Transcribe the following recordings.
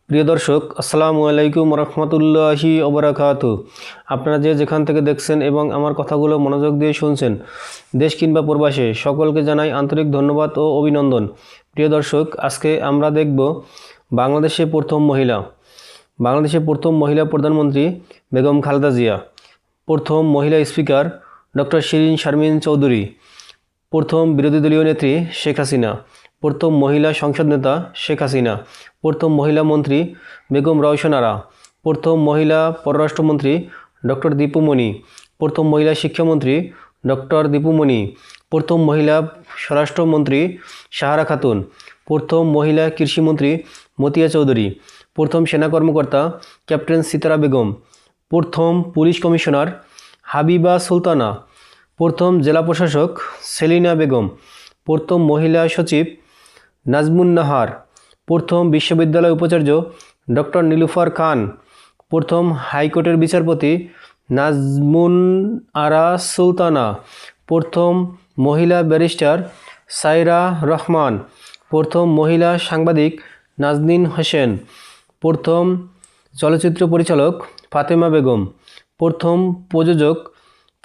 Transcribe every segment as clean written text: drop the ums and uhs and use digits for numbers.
প্রিয় দর্শক, আসসালামু আলাইকুম রহমতুল্লাহি ওবরাকাতু। আপনারা যেখান থেকে দেখছেন এবং আমার কথাগুলো মনোযোগ দিয়ে শুনছেন, দেশ কিংবা প্রবাসে, সকলকে জানাই আন্তরিক ধন্যবাদ ও অভিনন্দন। প্রিয় দর্শক, আজকে আমরা দেখব বাংলাদেশের প্রথম মহিলা প্রধানমন্ত্রী বেগম খালেদা জিয়া, প্রথম মহিলা স্পিকার ডক্টর শিরিন শারমিন চৌধুরী, প্রথম বিরোধী দলীয় নেত্রী শেখ হাসিনা, প্রথম মহিলা সংসদ নেতা শেখ হাসিনা, প্রথম মহিলা মন্ত্রী বেগম রওশন আরা, প্রথম মহিলা পররাষ্ট্রমন্ত্রী ডক্টর দীপু মনি, প্রথম মহিলা শিক্ষামন্ত্রী ডক্টর দীপু মনি, প্রথম মহিলা স্বরাষ্ট্রমন্ত্রী সাহারা খাতুন, প্রথম মহিলা কৃষিমন্ত্রী মতিয়া চৌধুরী, প্রথম সেনা কর্মকর্তা ক্যাপ্টেন সিতারা বেগম, প্রথম পুলিশ কমিশনার হাবিবা সুলতানা, প্রথম জেলা প্রশাসক সেলিনা বেগম, প্রথম মহিলা সচিব নাজমুন নাহার, প্রথম বিশ্ববিদ্যালয় উপাচার্য ডক্টর নীলুফার খান, প্রথম হাইকোর্টের বিচারপতি নাজমুন আরা সুলতানা, প্রথম মহিলা ব্যারিস্টার সাইরা রহমান, প্রথম মহিলা সাংবাদিক নাজনীন হোসেন, প্রথম চলচ্চিত্র পরিচালক ফাতেমা বেগম, প্রথম প্রযোজক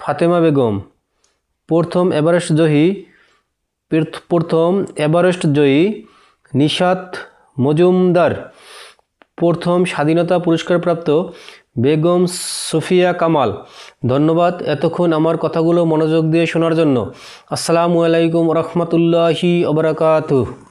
ফাতেমা বেগম, প্রথম এভারেস্ট জয়ী নিশাত মজুমদার, প্রথম স্বাধীনতা পুরস্কারপ্রাপ্ত বেগম সুফিয়া কামাল। ধন্যবাদ এতক্ষণ আমার কথাগুলো মনোযোগ দিয়ে শোনার জন্য। আসসালামু আলাইকুম রহমতুল্লাহি ওবরাকাতুহু।